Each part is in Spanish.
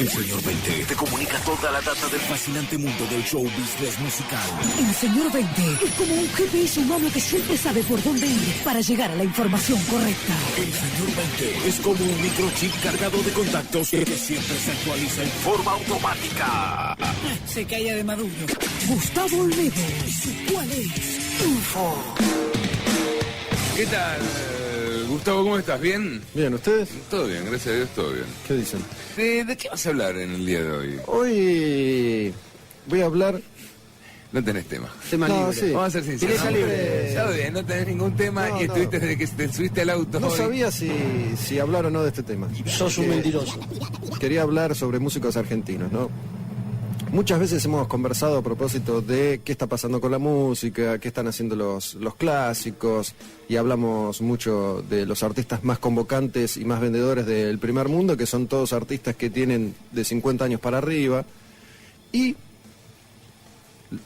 El señor 20 te comunica toda la data del fascinante mundo del show business musical. El señor 20 es como un GPS humano que siempre sabe por dónde ir para llegar a la información correcta. El señor 20 es como un microchip cargado de contactos que siempre se actualiza en forma automática. Se caía de Maduro. Gustavo Olmedo. ¿Cuál es? Info. ¿Qué tal, Gustavo? ¿Cómo estás? ¿Bien? Bien, ¿ustedes? Todo bien, gracias a Dios, todo bien. ¿Qué dicen? ¿De qué vas a hablar en el día de hoy? Hoy voy a hablar... No tenés tema. Tema libre. Sí. Vamos a ser sinceros. Tema libre. Está bien, no tenés ningún tema y estuviste desde que te subiste al auto. No hoy. sabía si hablar o no de este tema. Sos un mentiroso. Quería hablar sobre músicos argentinos, ¿no? Muchas veces hemos conversado a propósito de qué está pasando con la música, qué están haciendo los clásicos, y hablamos mucho de los artistas más convocantes y más vendedores del primer mundo, que son todos artistas que tienen de 50 años para arriba. Y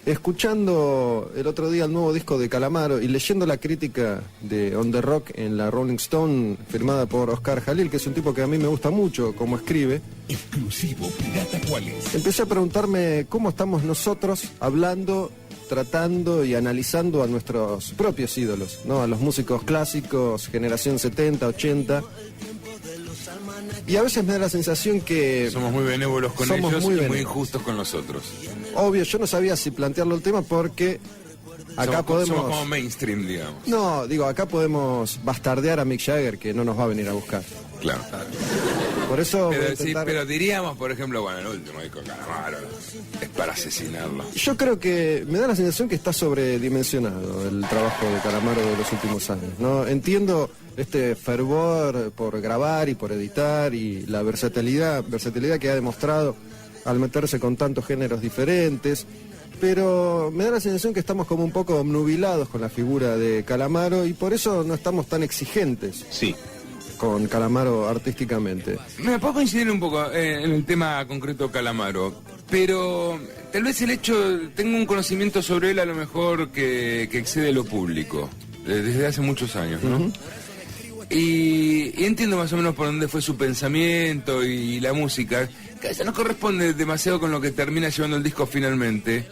escuchando el otro día el nuevo disco de Calamaro y leyendo la crítica de On The Rock en la Rolling Stone, firmada por Oscar Jalil, que es un tipo que a mí me gusta mucho como escribe, Exclusivo Pirata ¿Cuál es? empecé a preguntarme cómo estamos nosotros hablando, tratando y analizando a nuestros propios ídolos, ¿no? A los músicos clásicos, generación 70, 80. Y a veces me da la sensación que... Somos muy benévolos con Somos ellos muy y muy benévolos. injustos con los otros. Obvio, yo no sabía si plantearlo el tema porque acá Somos como podemos... mainstream, digamos. No, digo, acá podemos bastardear a Mick Jagger, que no nos va a venir a buscar. Claro. Por eso voy a Pero, sí, intentar- pero diríamos, por ejemplo, bueno, el último disco de Calamaro es para asesinarlo. Yo creo que me da la sensación que está sobredimensionado el trabajo de Calamaro de los últimos años, ¿no? Entiendo este fervor por grabar y por editar y la versatilidad que ha demostrado al meterse con tantos géneros diferentes, pero me da la sensación que estamos como un poco obnubilados con la figura de Calamaro y por eso no estamos tan exigentes Sí. con Calamaro artísticamente. Me puedo coincidir un poco en el tema concreto Calamaro, pero tal vez el hecho, tengo un conocimiento sobre él a lo mejor que excede lo público, desde hace muchos años, ¿no? Y entiendo más o menos por dónde fue su pensamiento y la música, que a veces no corresponde demasiado con lo que termina llevando el disco finalmente.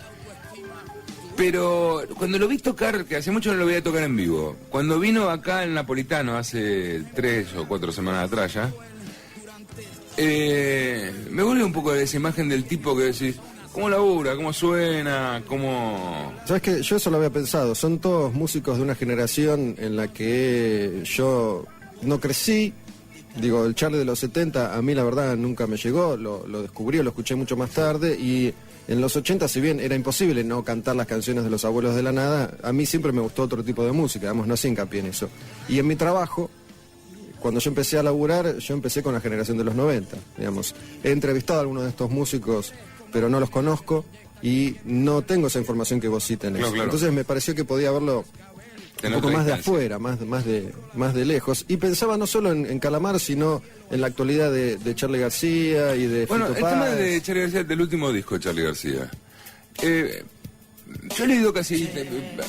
Pero cuando lo vi tocar, que hace mucho no lo veía tocar en vivo, cuando vino acá en Napolitano hace 3 o 4 semanas atrás ya, me vuelve un poco de esa imagen del tipo que decís, ¿cómo labura? ¿Cómo suena? ¿Cómo...? ¿Sabes qué? Yo eso lo había pensado. Son todos músicos de una generación en la que yo no crecí. Digo, el Charlie de los 70 a mí la verdad nunca me llegó. Lo descubrí, lo escuché mucho más tarde. Y en los 80, si bien era imposible no cantar las canciones de los Abuelos de la Nada, a mí siempre me gustó otro tipo de música. Digamos, no hacía hincapié en eso. Y en mi trabajo, cuando yo empecé a laburar, yo empecé con la generación de los 90. Digamos, he entrevistado a algunos de estos músicos, pero no los conozco y no tengo esa información que vos sí tenés. Claro, claro. Entonces me pareció que podía verlo En un poco otra más de instancia. afuera, más de lejos. Y pensaba no solo en Calamaro, sino en la actualidad de Charly García y de Bueno, Fito el tema Páez. de Charly García, del último disco de Charly García. Yo he leído casi...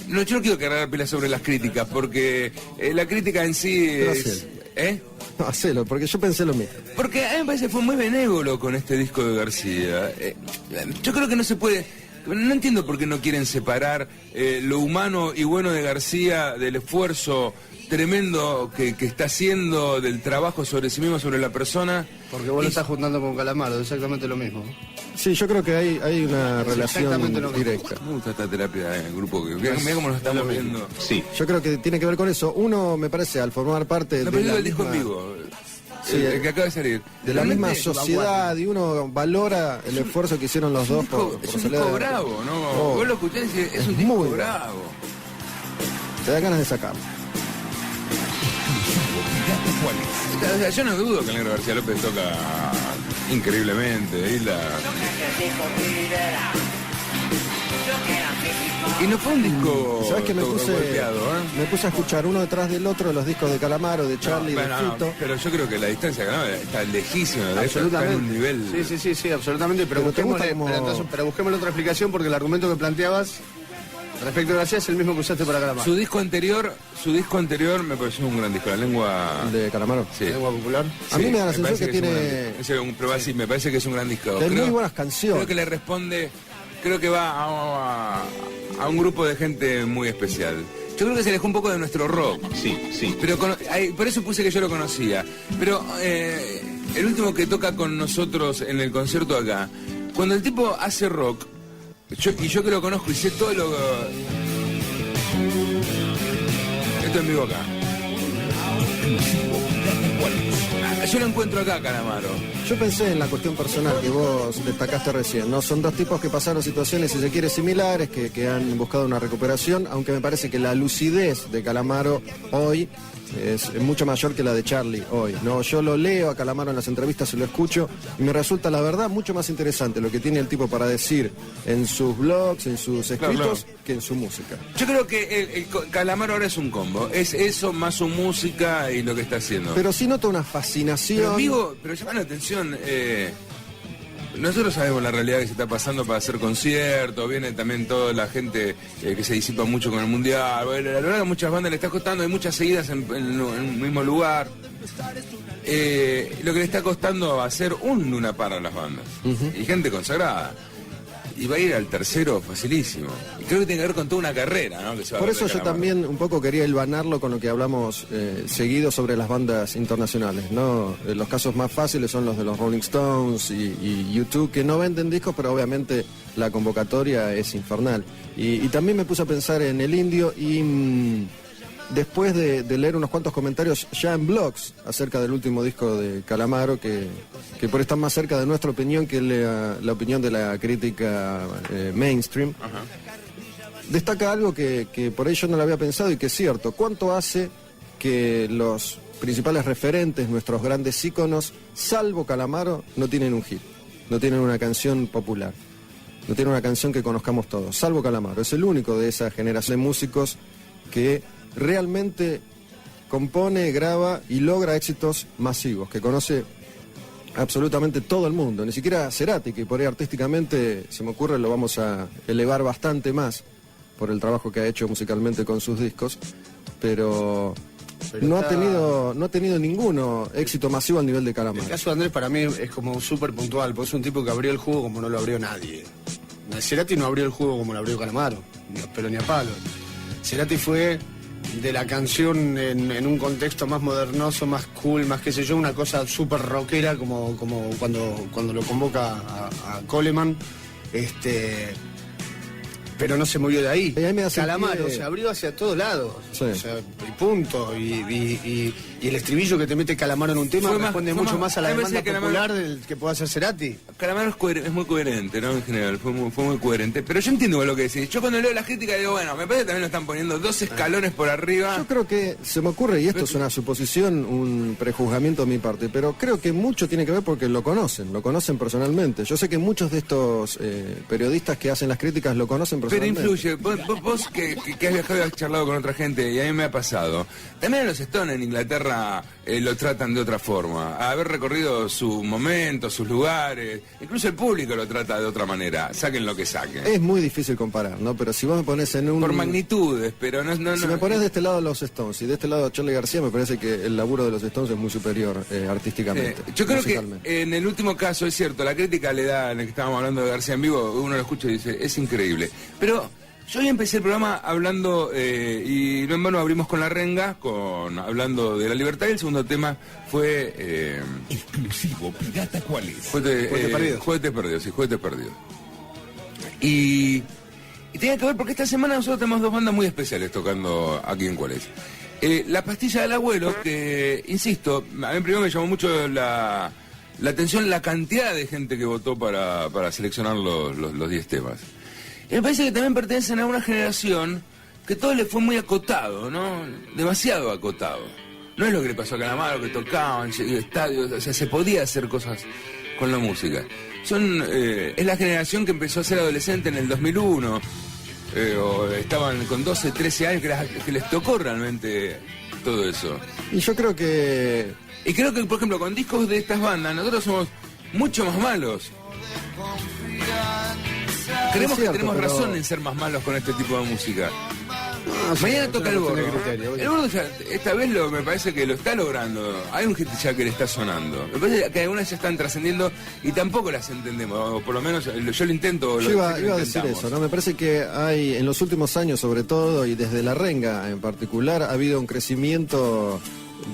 no, yo no quiero cargar pilas sobre las críticas, porque la crítica en sí Pero es... hacelo. ¿Eh? No, hacelo, porque yo pensé lo mismo. Porque a mí me parece que fue muy benévolo con este disco de García. Yo creo que no se puede... No entiendo por qué no quieren separar lo humano y bueno de García del esfuerzo tremendo que está haciendo, del trabajo sobre sí mismo, sobre la persona. Porque vos lo estás juntando con Calamaro, exactamente lo mismo. Sí, yo creo que hay una relación exactamente lo mismo. directa. Me gusta esta terapia en el grupo. Mira cómo nos estamos viendo. Sí. Yo creo que tiene que ver con eso. Uno, me parece, al formar parte No, de pero digo la el disco en misma- vivo. Sí, el que acaba de salir. de la misma Realmente sociedad, y uno valora el esfuerzo que hicieron los dos por Es un salir disco adelante. bravo, ¿no? Oh, Vos lo escuchás y decís, es un es disco muy bravo. te da ganas de sacarlo. ¿Cuál es? O sea, yo no dudo que el Negro García López toca increíblemente. Y no fue un disco ¿Sabes que me puse, golpeado, me puse a escuchar uno detrás del otro los discos de Calamaro, de Charly, Bueno, de Fito? pero yo creo que la distancia ¿no? está lejísima de esto, está en un nivel... Sí, absolutamente. Pero, Pero te gusta busquémosle, como- pero busquémosle otra explicación porque el argumento que planteabas Respecto a García es el mismo que usaste para Calamaro. Su disco anterior me pareció un gran disco, La Lengua... De Calamaro. Sí. Lengua popular. A mí me da la me sensación que tiene... me parece que es un gran disco. que hay muy buenas canciones. Creo que le responde, creo que va a un grupo de gente muy especial. Yo creo que se alejó un poco de nuestro rock. Sí. Pero por eso puse que yo lo conocía. Pero el último que toca con nosotros en el concierto acá, cuando el tipo hace rock, yo que lo conozco y sé todo lo... Esto en vivo acá. Yo lo encuentro acá, Calamaro. Yo pensé en la cuestión personal que vos destacaste recién, ¿no? Son dos tipos que pasaron situaciones, si se quiere, similares, que han buscado una recuperación, aunque me parece que la lucidez de Calamaro hoy es mucho mayor que la de Charlie hoy, ¿no? Yo lo leo a Calamaro en las entrevistas y lo escucho y me resulta, la verdad, mucho más interesante lo que tiene el tipo para decir en sus blogs, en sus escritos, claro, que en su música. Yo creo que el Calamaro ahora es un combo, es eso más su música y lo que está haciendo. Pero sí noto una fascinación. Pero llama la atención, nosotros sabemos la realidad que se está pasando para hacer conciertos, viene también toda la gente que se disipa mucho con el mundial. Bueno, la verdad que a muchas bandas le está costando, hay muchas seguidas en un mismo lugar. Lo que le está costando hacer un Luna Park a las bandas. Y gente consagrada. Y va a ir al tercero facilísimo. Y creo que tiene que ver con toda una carrera, ¿no? Que se va Por a eso yo también un poco quería hilvanarlo con lo que hablamos seguido sobre las bandas internacionales, ¿no? Los casos más fáciles son los de los Rolling Stones y U2, que no venden discos, pero obviamente la convocatoria es infernal. Y también me puse a pensar en el Indio y... después de leer unos cuantos comentarios ya en blogs acerca del último disco de Calamaro, que por estar más cerca de nuestra opinión que la opinión de la crítica mainstream, destaca algo que por ahí yo no lo había pensado y que es cierto. ¿Cuánto hace que los principales referentes, nuestros grandes íconos, salvo Calamaro, no tienen un hit? No tienen una canción popular, no tienen una canción que conozcamos todos, salvo Calamaro. Es el único de esa generación de músicos que realmente compone, graba y logra éxitos masivos, que conoce absolutamente todo el mundo, ni siquiera Cerati, que por ahí artísticamente, se me ocurre, lo vamos a elevar bastante más por el trabajo que ha hecho musicalmente con sus discos, pero no ha tenido ninguno éxito masivo al nivel de Calamaro. El caso de Andrés para mí es como súper puntual, porque es un tipo que abrió el juego como no lo abrió nadie. Cerati no abrió el juego como lo abrió Calamaro, ni a pelo ni a palo. Cerati fue de la canción en un contexto más modernoso, más cool, más qué sé yo, una cosa súper rockera como cuando lo convoca a Coleman, pero no se movió de ahí. Calamaro se abrió hacia todos lados, sí. O sea, y punto, y el estribillo que te mete Calamaro en un tema responde mucho más a la demanda popular del que pueda hacer Cerati. Calamaro es muy coherente, ¿no? En general, fue muy coherente. Pero yo entiendo lo que decís. Yo cuando leo las críticas digo, bueno, me parece que también lo están poniendo 2 escalones por arriba. Yo creo que se me ocurre, y esto es una suposición, un prejuzgamiento de mi parte, pero creo que mucho tiene que ver porque lo conocen personalmente. Yo sé que muchos de estos periodistas que hacen las críticas lo conocen personalmente. Pero influye, vos que has viajado y has charlado con otra gente, y a mí me ha pasado. También a los Stones en Inglaterra lo tratan de otra forma. A haber recorrido su momento, sus lugares, incluso el público lo trata de otra manera, saquen lo que saquen. Es muy difícil comparar, ¿no? Pero si vos me pones en un... Por magnitudes, pero no... Si me pones de este lado a los Stones y de este lado a Charly García, me parece que el laburo de los Stones es muy superior artísticamente. Yo creo que en el último caso, es cierto, la crítica le da, en el que estábamos hablando de García en vivo, uno lo escucha y dice, es increíble. Pero yo hoy empecé el programa hablando, y no en vano abrimos con La Renga, hablando de la libertad, y el segundo tema fue... exclusivo, pirata, ¿cuál es? Juguetes perdidos. Y tenía que ver, porque esta semana nosotros tenemos 2 bandas muy especiales tocando aquí en ¿Cuál es? La Pastilla del Abuelo, que, insisto, a mí primero me llamó mucho la atención la cantidad de gente que votó para seleccionar los 10 temas. Y me parece que también pertenecen a una generación que todo le fue muy acotado, ¿no? Demasiado acotado. No es lo que le pasó a Calamaro, que tocaban estadios, o sea, se podía hacer cosas con la música. Es la generación que empezó a ser adolescente en el 2001, o estaban con 12, 13 años, que les tocó realmente todo eso. Y yo creo que... Y creo que, por ejemplo, con discos de estas bandas, nosotros somos mucho más malos creemos que cierto, tenemos pero- razón en ser más malos con este tipo de música. No, Mañana sí, toca es el una Gordo. cuestión de criterio, El Gordo ya, esta vez me parece que lo está logrando. Hay un hit ya que le está sonando. Me parece que algunas ya están trascendiendo y tampoco las entendemos. O por lo menos yo lo intento. Yo iba a decir eso, ¿no? Me parece que hay, en los últimos años sobre todo, y desde La Renga en particular, ha habido un crecimiento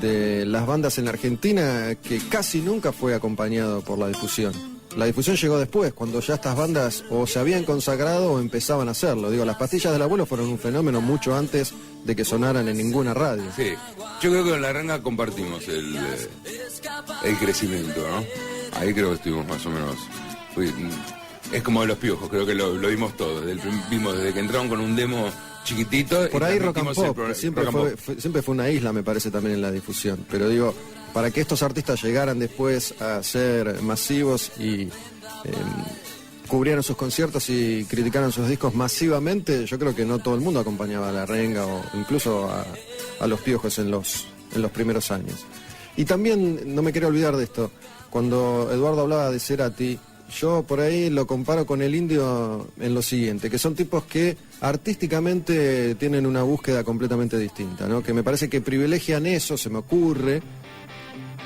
de las bandas en la Argentina que casi nunca fue acompañado por la difusión. La difusión llegó después, cuando ya estas bandas o se habían consagrado o empezaban a hacerlo. Digo, las Pastillas del Abuelo fueron un fenómeno mucho antes de que sonaran en ninguna radio. Sí, yo creo que con La Renga compartimos el crecimiento, ¿no? Ahí creo que estuvimos más o menos. Es como de Los Piojos, creo que lo vimos todos. Vimos desde que entraron con un demo chiquitito. Por y ahí Rock and transmitimos Pop, el siempre Rock and fue, Pop. siempre fue una isla, me parece, también en la difusión. Pero digo, para que estos artistas llegaran después a ser masivos y cubrieran sus conciertos y criticaran sus discos masivamente, yo creo que no todo el mundo acompañaba a La Renga o incluso a Los Piojos en los primeros años. Y también, no me quiero olvidar de esto, cuando Eduardo hablaba de Cerati, yo por ahí lo comparo con el Indio en lo siguiente, que son tipos que artísticamente tienen una búsqueda completamente distinta, ¿no? Que me parece que privilegian eso, se me ocurre,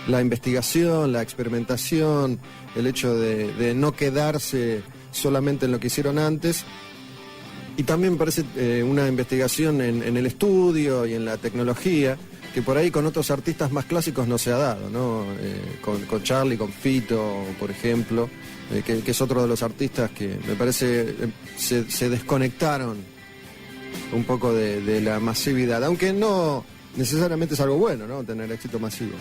la investigación, la experimentación, el hecho de no quedarse solamente en lo que hicieron antes. Y también me parece una investigación en el estudio y en la tecnología, que por ahí con otros artistas más clásicos no se ha dado, ¿no? Con Charlie, con Fito, por ejemplo, que es otro de los artistas que me parece se desconectaron un poco de la masividad, aunque no necesariamente es algo bueno, ¿no? Tener éxito masivo.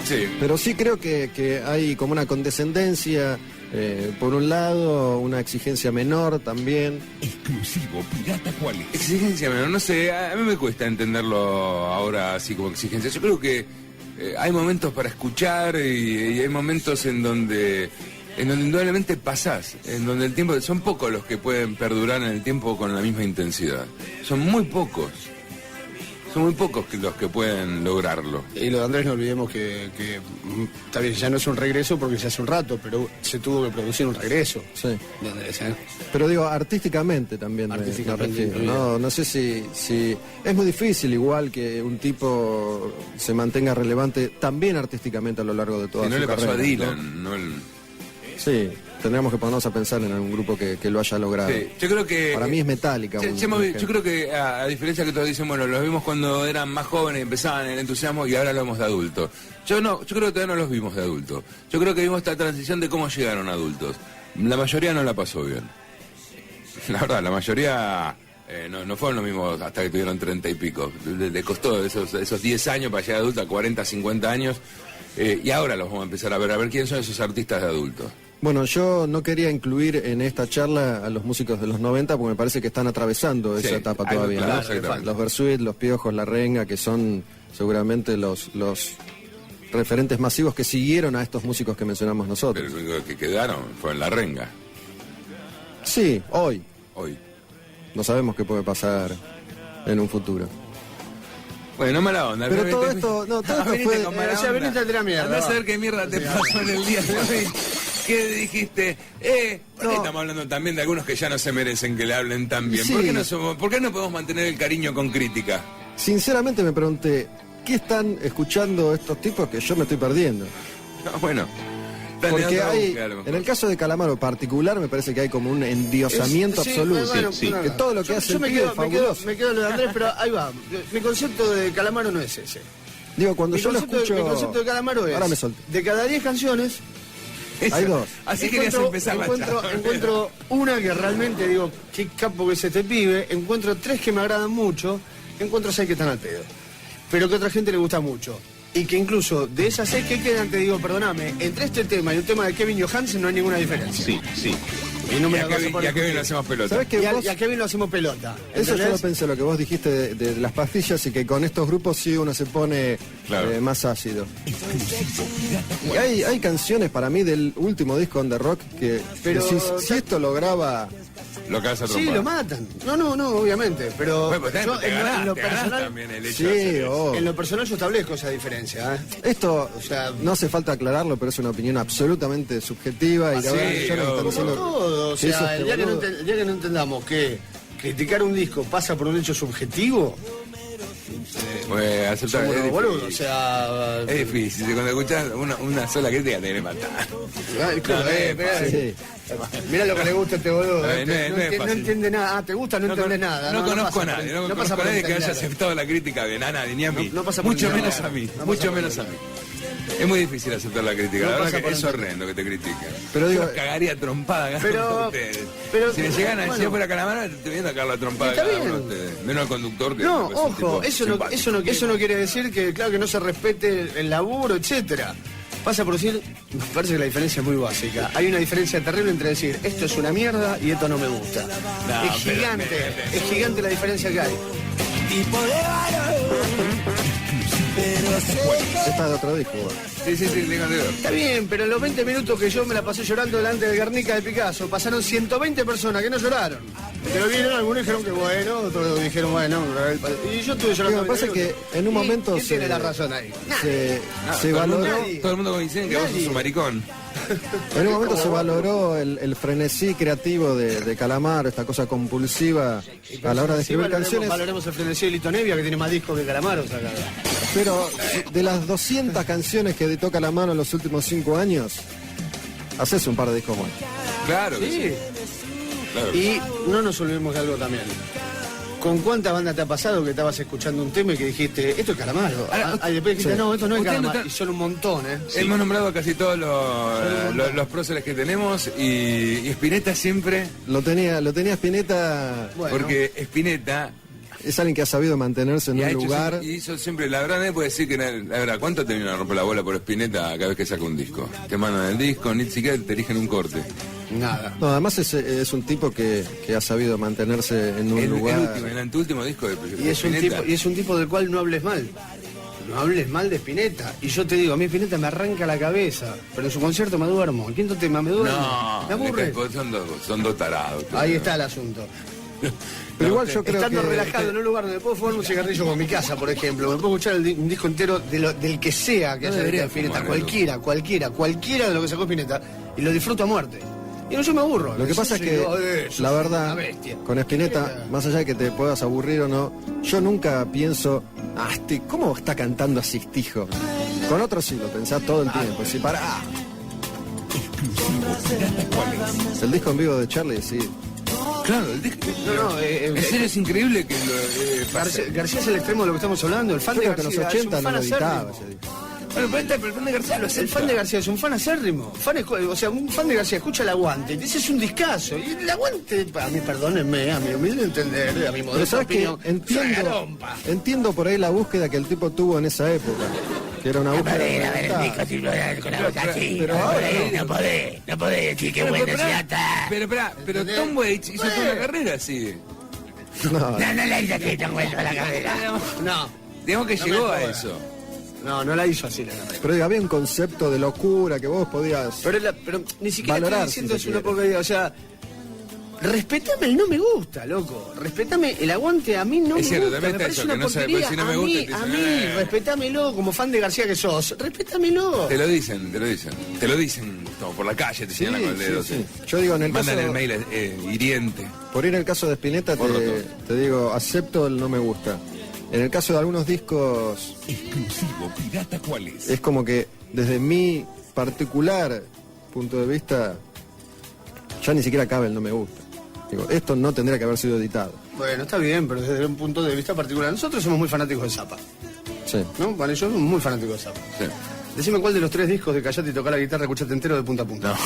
Sí. Pero sí creo que hay como una condescendencia, por un lado, una exigencia menor también. Exclusivo Pirata Quality. Exigencia menor, no sé, a mí me cuesta entenderlo ahora así como exigencia. Yo creo que hay momentos para escuchar y hay momentos en donde indudablemente pasás, en donde el tiempo, son pocos los que pueden perdurar en el tiempo con la misma intensidad. Son muy pocos los que pueden lograrlo. Y lo de Andrés, no olvidemos que está bien, ya no es un regreso porque ya hace un rato, pero se tuvo que producir un regreso Sí. de Andrés, ¿eh? Pero digo, artísticamente también me Artísticamente refiero, incluido. no sé si es muy difícil igual que un tipo se mantenga relevante también artísticamente a lo largo de toda Si no su le pasó carrera, a Dylan, ¿no? Sí, tendríamos que ponernos a pensar en algún grupo que lo haya logrado. Sí, yo creo que Para mí es Metallica. yo creo que a diferencia que todos dicen, bueno, los vimos cuando eran más jóvenes y empezaban el entusiasmo y ahora lo vemos de adulto. Yo creo que todavía no los vimos de adulto. Yo creo que vimos esta transición de cómo llegaron adultos. La mayoría no la pasó bien. La verdad, la mayoría no fueron los mismos hasta que tuvieron 30 y pico. Le costó esos 10 años para llegar a adulto, a 40, 50 años. Y ahora los vamos a empezar a ver quiénes son esos artistas de adultos. Bueno, yo no quería incluir en esta charla a los músicos de los 90 porque me parece que están atravesando esa Sí, etapa algo todavía. claro, ¿no? exactamente. Los Bersuit, los Piojos, La Renga, que son seguramente los referentes masivos que siguieron a estos músicos que mencionamos nosotros. Pero lo único que quedaron fue en La Renga, Sí, hoy. hoy. No sabemos qué puede pasar en un futuro. Bueno, no mala onda. Pero todo esto, no, todo esto Venite fue... con mala o sea, onda. venite a tirar mierda, Andá a va. saber qué mierda te pasó en el día de hoy. ¿Qué dijiste? ¿Por qué No. estamos hablando también de algunos que ya no se merecen que le hablen tan bien? Sí. ¿Por qué no podemos mantener el cariño con crítica? Sinceramente me pregunté, ¿qué están escuchando estos tipos que yo me estoy perdiendo? No, bueno. están en Porque otra hay, búsqueda, a lo mejor. en el caso de Calamaro particular, me parece que hay como un endiosamiento Sí, absoluto. bueno, Sí, bueno, que todo lo que yo- hace yo el me pibe quedo, es fabuloso. me quedo lo de Andrés, pero ahí va. Mi concepto de Calamaro no es ese. Digo, cuando Mi yo lo concepto, escucho... mi concepto de Calamaro es, Ahora me solté. de cada 10 canciones, Eso. hay dos. Así querías empezar la charla. encuentro una que realmente digo, qué capo que es este pibe, encuentro 3 que me agradan mucho, encuentro 6 que están al pedo, pero que a otra gente le gusta mucho. Y que incluso de esas 6 que quedan, te digo, perdóname, entre este tema y un tema de Kevin Johansen no hay ninguna diferencia. Sí. Y no me Y la a vas a Kevin, poner y a Kevin discutir. lo hacemos pelota. ¿Sabes qué? Y a, Vos- y a Kevin lo hacemos pelota. Eso yo lo ¿entendés? pensé, lo que vos dijiste de las pastillas y que con estos grupos sí uno se pone Claro. más ácido. Y hay canciones para mí del último disco On The Rock que Pero- decís, si esto lo graba lo cagas a Sí, trompada. lo matan. No, obviamente. Pero Bueno, pues yo, en lo te ganás personal, también el hecho Sí, de hacer eso. oh. en lo personal yo establezco esa diferencia. Esto, O sea, no hace falta aclararlo, pero es una opinión absolutamente subjetiva. Y la sí, verdad que yo no obvio. están Como diciendo todo, o que eso sea, es el día que, boludo. el día que no entendamos que criticar un disco pasa por un hecho subjetivo, Aceptar, somos es unos boludos, o difícil. sea... Es difícil, cuando escuchas una sola crítica te quiere matar. Sí. Mira lo que le gusta a este boludo. No es no fácil. entiende nada. Ah, ¿te gusta? No entiendes nada. No conozco a pasa por- nadie, no pasa conozco a por nadie que haya entenderlo. aceptado la crítica de nadie, ni a mí. No pasa por mucho entenderlo. menos a mí, No pasa mucho por menos a mí. entenderlo. Es muy difícil aceptar la crítica, No la pasa verdad que por es entenderlo. horrendo que te critiquen. Pero digo- Yo los cagaría a trompada a cada Pero- uno de ustedes. pero- si me llegan a decir bueno. yo fuera Calamaro, te estoy viendo a cagar la trompada a Está cada uno de bien. ustedes. Menos al conductor que No, es un tipo ojo, simpático. eso no quiere decir que, claro, que no se respete el laburo, etcétera. Pasa por decir, me parece que la diferencia es muy básica. Hay una diferencia terrible entre decir, esto es una mierda y esto no me gusta. No, es pero- gigante, es gigante la diferencia que hay. Esta de otro disco. bueno. Sí, digo. Está bien, pero en los 20 minutos que yo me la pasé llorando delante del Guernica de Picasso, pasaron 120 personas que no lloraron. Pero vieron, algunos dijeron que bueno, otros dijeron bueno, y yo estuve llorando. Lo que pasa es 20 que minutos. en un ¿Y momento ¿quién tiene la razón ahí? se Todo el mundo- valoró. Todo el mundo coincide que vos sos Nadie. un maricón. En un momento se valoró el frenesí creativo de Calamaro, esta cosa compulsiva a la hora de Sí, escribir canciones. valoremos el frenesí de Lito Nevia, que tiene más discos que Calamaro. Sacado. Pero de las 200 canciones que editó Calamaro en los últimos 5 años, haces un par de discos buenos. Claro que sí. Sí. Claro. Y no nos olvidemos de algo también. ¿Con cuántas bandas te ha pasado que estabas escuchando un tema y que dijiste, esto es Calamaro? Y después dijiste, Sí. no, esto no es Ustedes no Calamaro. están- Y son un montón, ¿eh? Hemos nombrado a casi todos los próceres que tenemos y Spinetta siempre, Lo tenía Spinetta, Bueno. porque Spinetta es alguien que ha sabido mantenerse en y ha un hecho lugar. siempre- y hizo siempre, la verdad nadie puede decir que la verdad, ¿cuánto te vienen a romper la bola por Spinetta cada vez que saca un disco? Te mandan el disco, ni siquiera te eligen un corte. Nada. No, además es un tipo que ha sabido mantenerse en un El lugar. último, el anteúltimo disco de Y es un Spinetta. tipo del cual no hables mal. No hables mal de Spinetta. Y yo te digo, a mí Spinetta me arranca la cabeza. Pero en su concierto me duermo. El quinto tema me duermo. No, me aburre. son dos tarados. Ahí está el asunto. Pero igual yo creo Estando que relajado en un lugar donde puedo fumar un cigarrillo con mi casa, por ejemplo, me puedo escuchar un disco entero del que sea que No haya debería de Spinetta, fumarlo. cualquiera de lo que sacó Spinetta, y lo disfruto a muerte. Y no, yo me aburro. Lo que pasa es Yo que, digo, la sos verdad, una bestia. con Spinetta, más allá de que te puedas aburrir o no, yo nunca pienso, ¿cómo está cantando así este hijo? Con otros sí, lo pensás todo el tiempo. Si pará. El disco en vivo de Charlie, sí. Claro, el disco. No, en serio es increíble que lo pase. García es el extremo de lo que estamos hablando. El fan Yo de creo que en García los es un 80 no fan lo editaba acérrimo. ese disco. Bueno, pero el fan de García lo acepta. El fan de García es un fan acérrimo. O sea, un fan de García escucha el Aguante. Ese es un discazo. Y el Aguante, a mí, perdónenme, a mi humilde entender, a mi Pero modesta sabes que opinión, es una garompa. entiendo por ahí la búsqueda que el tipo tuvo en esa época. Que era una búsqueda. Pero ahora No podés decir que bueno ya está. pero Tom Waits hizo toda una carrera así. No, No la hice así tan vuelto a la carrera. No, Digamos que No llegó me a jodas. eso. no la hizo así la carrera. pero digo, había un concepto de locura que vos podías. Pero ni siquiera Valorar, estoy diciendo si se es una quiere. porquería, o sea, respetame el no me gusta, loco. Respetame el Aguante, a mí no Es me cierto, gusta. también Me está parece eso, una que no se- porquería. pues, si no me gusta, te a dicen, mí, respetámelo, como fan de García que sos, respétamelo. Te lo dicen. Te lo dicen como por la calle, te señalan con el dedo. sí. Yo digo, en el Mandan caso, el mail hiriente. por ir al caso de Spinetta, Por lo te digo, acepto el no me gusta. En el caso de algunos discos, Exclusivo Pirata ¿cuál es? es como que desde mi particular punto de vista, ya ni siquiera cabe el no me gusta. Digo, esto no tendría que haber sido editado. Bueno, está bien, pero desde un punto de vista particular. Nosotros somos muy fanáticos de Zappa, Sí. ¿no? Vale, yo soy muy fanático de Zappa. Sí. Decime cuál de los 3 discos de Callate y Tocar la Guitarra escuchaste entero de punta a punta. No.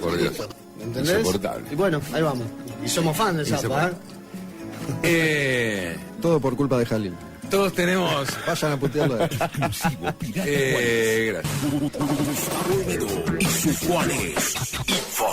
Por Dios. ¿Entendés? Insoportable. Y bueno, ahí vamos. Y somos fans de Zappa, ¿eh? Todo por culpa de Jalil. Todos tenemos. Vayan a putearlo. Exclusivo Pirata Gracias. Gustavo Olmedo y su ¿cuál es? Info.